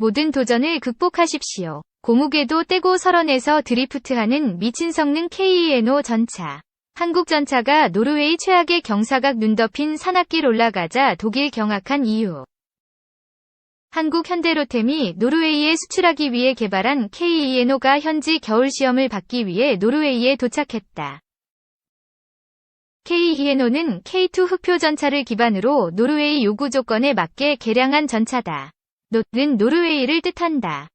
모든 도전을 극복하십시오. 고무궤도 떼고 설원에서 드리프트하는 미친 성능 K-Eno 전차. 한국 전차가 노르웨이 최악의 경사각 눈 덮인 산악길 올라가자 독일 경악한 이유. 한국 현대로템이 노르웨이에 수출하기 위해 개발한 K-Eno가 현지 겨울 시험을 받기 위해 노르웨이에 도착했다. K-Eno는 K2 흑표 전차를 기반으로 노르웨이 요구 조건에 맞게 개량한 전차다. 는 노르웨이를 뜻한다.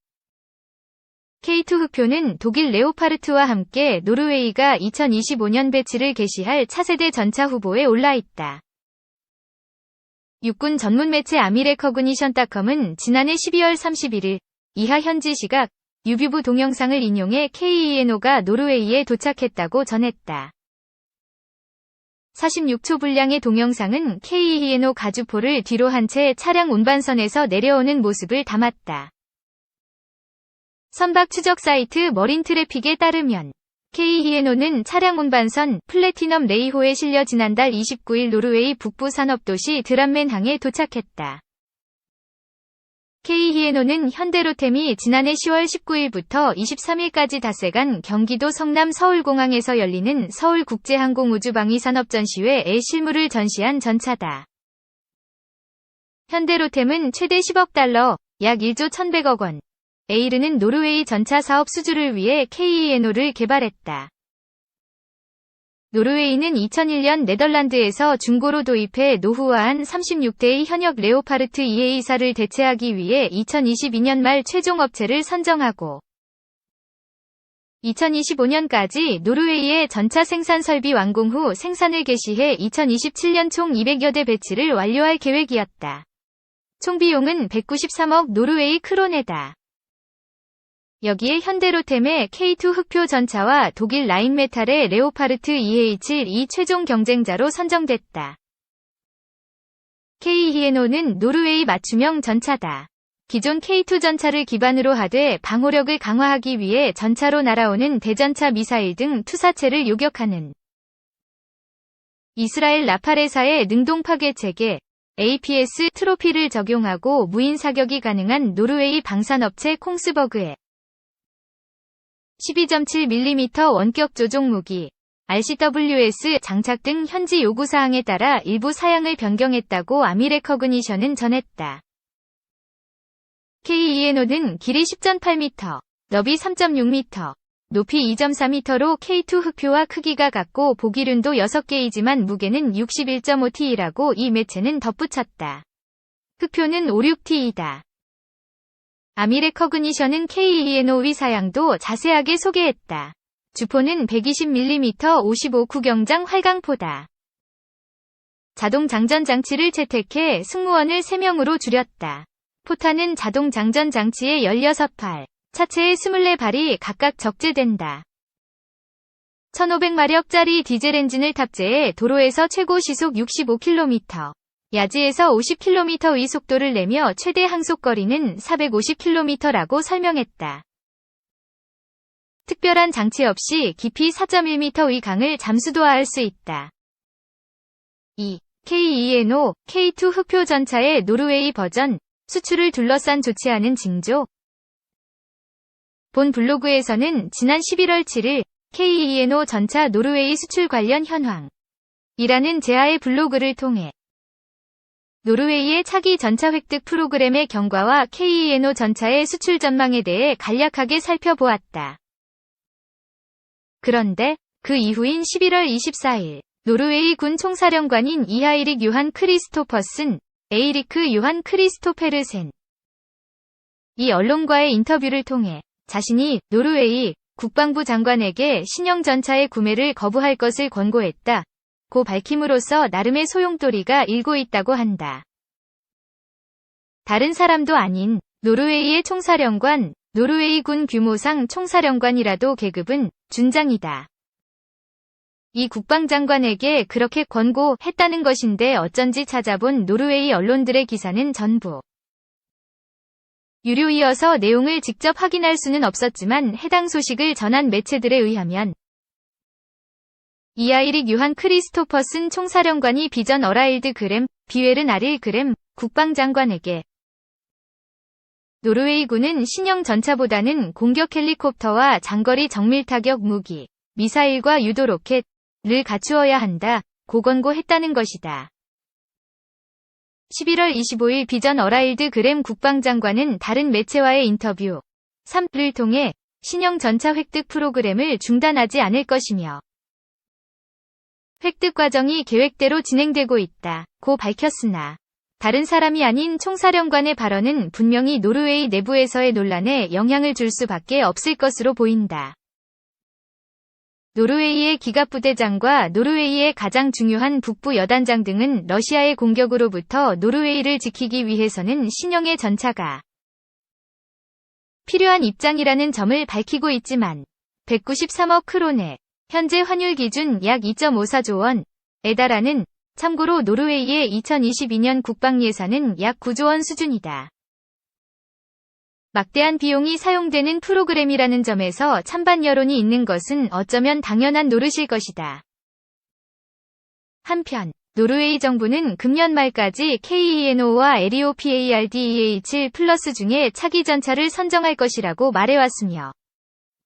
K2 흑표는 독일 레오파르트와 함께 노르웨이가 2025년 배치를 개시할 차세대 전차 후보에 올라있다. 육군 전문 매체 아미레커그니션.com은 지난해 12월 31일 이하 현지 시각 유뷰브 동영상을 인용해 K-Eno가 노르웨이에 도착했다고 전했다. 46초 분량의 동영상은 K-Eno 가주포를 뒤로 한 채 차량 운반선에서 내려오는 모습을 담았다. 선박 추적 사이트 머린트래픽에 따르면 K-Eno는 차량 운반선 플래티넘 레이호에 실려 지난달 29일 노르웨이 북부 산업도시 드람멘항에 도착했다. K-Eno는 현대로템이 지난해 10월 19일부터 23일까지 닷새간 경기도 성남 서울공항에서 열리는 서울국제항공우주방위산업전시회에 실물을 전시한 전차다. 현대로템은 최대 10억 달러, 약 1조 1100억 원. 에 이르는 노르웨이 전차 사업 수주를 위해 K-Eno를 개발했다. 노르웨이는 2001년 네덜란드에서 중고로 도입해 노후화한 36대의 현역 레오파르트 EA사를 대체하기 위해 2022년 말 최종 업체를 선정하고 2025년까지 노르웨이의 전차 생산 설비 완공 후 생산을 개시해 2027년 총 200여 대 배치를 완료할 계획이었다. 총 비용은 193억 노르웨이 크로네다. 여기에 현대로템의 K2 흑표 전차와 독일 라인메탈의 레오파르트 EH2 최종 경쟁자로 선정됐다. K-Eno는 노르웨이 맞춤형 전차다. 기존 K2 전차를 기반으로 하되 방호력을 강화하기 위해 전차로 날아오는 대전차 미사일 등 투사체를 요격하는 이스라엘 라파레사의 능동 파괴 체계 APS 트로피를 적용하고 무인 사격이 가능한 노르웨이 방산업체 콩스버그에 12.7mm 원격 조종 무기, RCWS 장착 등 현지 요구사항에 따라 일부 사양을 변경했다고 아미레커그니션은 전했다. K-Eno는 길이 10.8m, 너비 3.6m, 높이 2.4m로 K2 흑표와 크기가 같고 보기륜도 6개이지만 무게는 61.5t라고 이 매체는 덧붙였다. 흑표는 56t이다. 아미레커그니션은 K-Eno의 사양도 자세하게 소개했다. 주포는 120mm 55 구경장 활강포다. 자동 장전 장치를 채택해 승무원을 3명으로 줄였다. 포탄은 자동 장전 장치에 16발, 차체에 24발이 각각 적재된다. 1500마력짜리 디젤 엔진을 탑재해 도로에서 최고 시속 65km, 야지에서 50km의 속도를 내며 최대 항속거리는 450km라고 설명했다. 특별한 장치 없이 깊이 4.1m의 강을 잠수도하할 수 있다. 2. K-Eno, K2 흑표 전차의 노르웨이 버전, 수출을 둘러싼 좋지 않은 징조. 본 블로그에서는 지난 11월 7일 K-Eno 전차 노르웨이 수출 관련 현황 이라는 제아의 블로그를 통해 노르웨이의 차기 전차 획득 프로그램의 경과와 K-Eno 전차의 수출 전망에 대해 간략하게 살펴보았다. 그런데 그 이후인 11월 24일 노르웨이 군 총사령관인 이하이릭 요한 크리스토퍼슨, 에이리크 요한 크리스토페르센 이 언론과의 인터뷰를 통해 자신이 노르웨이 국방부 장관에게 신형 전차의 구매를 거부할 것을 권고했다. 고 밝힘으로써 나름의 소용돌이가 일고 있다고 한다. 다른 사람도 아닌 노르웨이의 총사령관, 노르웨이 군 규모상 총사령관이라도 계급은 준장이다. 이 국방장관에게 그렇게 권고했다는 것인데 어쩐지 찾아본 노르웨이 언론들의 기사는 전부 유료이어서 내용을 직접 확인할 수는 없었지만 해당 소식을 전한 매체들에 의하면 이하이릭 요한 크리스토퍼슨 총사령관이 비전 어라일드 그램, 비웨른 아릴 그램 국방장관에게 노르웨이군은 신형 전차보다는 공격 헬리콥터와 장거리 정밀타격 무기, 미사일과 유도 로켓을 갖추어야 한다, 고 권고했다는 것이다. 11월 25일 비전 어라일드 그램 국방장관은 다른 매체와의 인터뷰 3를 통해 신형 전차 획득 프로그램을 중단하지 않을 것이며 획득 과정이 계획대로 진행되고 있다고 밝혔으나 다른 사람이 아닌 총사령관의 발언은 분명히 노르웨이 내부에서의 논란에 영향을 줄 수밖에 없을 것으로 보인다. 노르웨이의 기갑부대장과 노르웨이의 가장 중요한 북부 여단장 등은 러시아의 공격으로부터 노르웨이를 지키기 위해서는 신형의 전차가 필요한 입장이라는 점을 밝히고 있지만 193억 크로네, 현재 환율 기준 약 2.54조 원에 달하는 참고로 노르웨이의 2022년 국방 예산은 약 9조 원 수준이다. 막대한 비용이 사용되는 프로그램이라는 점에서 찬반 여론이 있는 것은 어쩌면 당연한 노릇일 것이다. 한편 노르웨이 정부는 금년 말까지 KENO와 LEOPARDEA7 플러스 중에 차기 전차를 선정할 것이라고 말해왔으며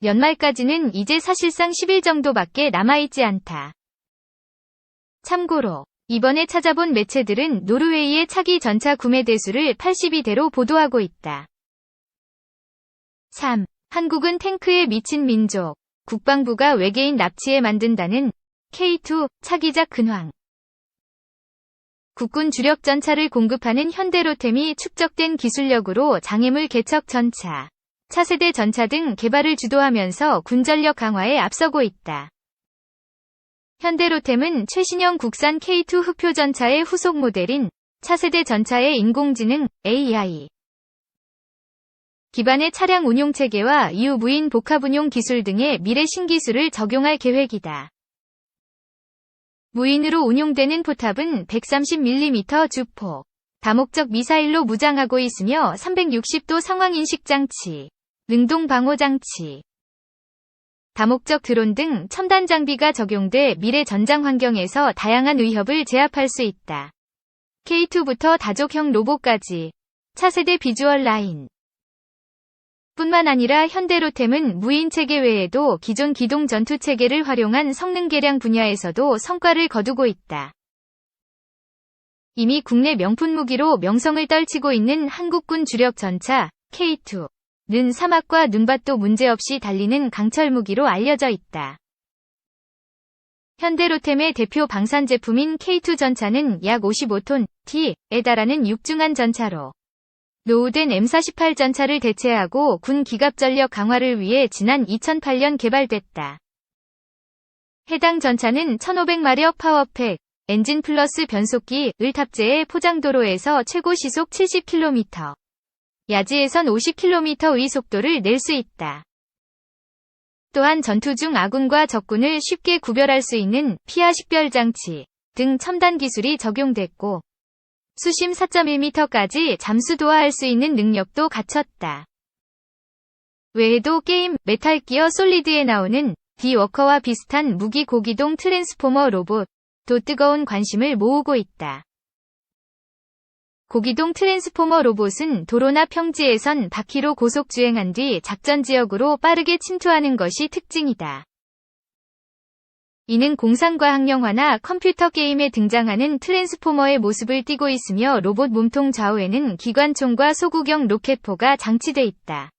연말까지는 이제 사실상 10일 정도밖에 남아있지 않다. 참고로 이번에 찾아본 매체들은 노르웨이의 차기 전차 구매 대수를 82대로 보도하고 있다. 3. 한국은 탱크에 미친 민족. 국방부가 외계인 납치에 만든다는 K2 차기작 근황. 국군 주력 전차를 공급하는 현대로템이 축적된 기술력으로 장애물 개척 전차, 차세대 전차 등 개발을 주도하면서 군전력 강화에 앞서고 있다. 현대로템은 최신형 국산 K2 흑표 전차의 후속 모델인 차세대 전차의 인공지능 AI 기반의 차량 운용 체계와 이후 무인 복합 운용 기술 등의 미래 신기술을 적용할 계획이다. 무인으로 운용되는 포탑은 130mm 주포, 다목적 미사일로 무장하고 있으며 360도 상황인식 장치, 능동 방호 장치, 다목적 드론 등 첨단 장비가 적용돼 미래 전장 환경에서 다양한 위협을 제압할 수 있다. K2부터 다족형 로봇까지 차세대 비주얼 라인 뿐만 아니라 현대로템은 무인 체계 외에도 기존 기동 전투 체계를 활용한 성능 개량 분야에서도 성과를 거두고 있다. 이미 국내 명품 무기로 명성을 떨치고 있는 한국군 주력 전차 K2는 사막과 눈밭도 문제없이 달리는 강철 무기로 알려져 있다. 현대로템의 대표 방산 제품인 K2 전차는 약 55톤/t에 달하는 육중한 전차로 노후된 M48 전차를 대체하고 군 기갑 전력 강화를 위해 지난 2008년 개발됐다. 해당 전차는 1500마력 파워팩, 엔진 플러스 변속기를 탑재해 포장도로에서 최고 시속 70km, 야지에선 50km의 속도를 낼 수 있다. 또한 전투 중 아군과 적군을 쉽게 구별할 수 있는 피하 식별 장치 등 첨단 기술이 적용됐고 수심 4.1m까지 잠수도하할 수 있는 능력도 갖췄다. 외에도 게임 메탈 기어 솔리드에 나오는 D-워커와 비슷한 무기 고기동 트랜스포머 로봇도 뜨거운 관심을 모으고 있다. 고기동 트랜스포머 로봇은 도로나 평지에선 바퀴로 고속 주행한 뒤 작전 지역으로 빠르게 침투하는 것이 특징이다. 이는 공상과학 영화나 컴퓨터 게임에 등장하는 트랜스포머의 모습을 띠고 있으며 로봇 몸통 좌우에는 기관총과 소구경 로켓포가 장치돼 있다.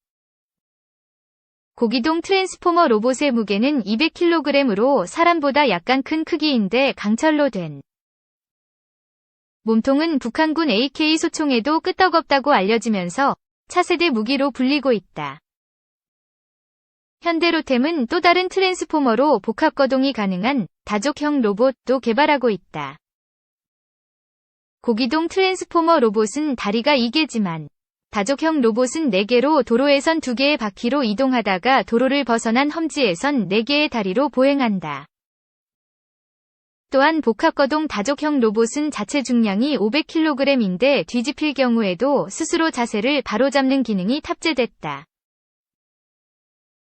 고기동 트랜스포머 로봇의 무게는 200kg으로 사람보다 약간 큰 크기인데 강철로 된 몸통은 북한군 AK 소총에도 끄떡없다고 알려지면서 차세대 무기로 불리고 있다. 현대로템은 또 다른 트랜스포머로 복합 거동이 가능한 다족형 로봇도 개발하고 있다. 고기동 트랜스포머 로봇은 다리가 2개지만 다족형 로봇은 4개로 도로에선 2개의 바퀴로 이동하다가 도로를 벗어난 험지에선 4개의 다리로 보행한다. 또한 복합거동 다족형 로봇은 자체 중량이 500kg인데 뒤집힐 경우에도 스스로 자세를 바로잡는 기능이 탑재됐다.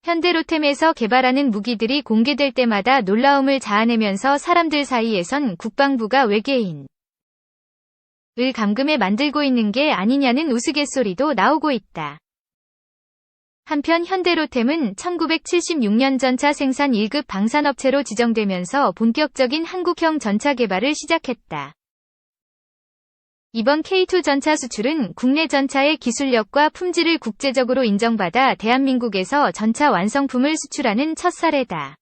현대로템에서 개발하는 무기들이 공개될 때마다 놀라움을 자아내면서 사람들 사이에선 국방부가 외계인 감금해 만들고 있는 게 아니냐는 우스갯소리도 나오고 있다. 한편 현대로템은 1976년 전차 생산 1급 방산업체로 지정되면서 본격적인 한국형 전차 개발을 시작했다. 이번 K2 전차 수출은 국내 전차의 기술력과 품질을 국제적으로 인정받아 대한민국에서 전차 완성품을 수출하는 첫 사례다.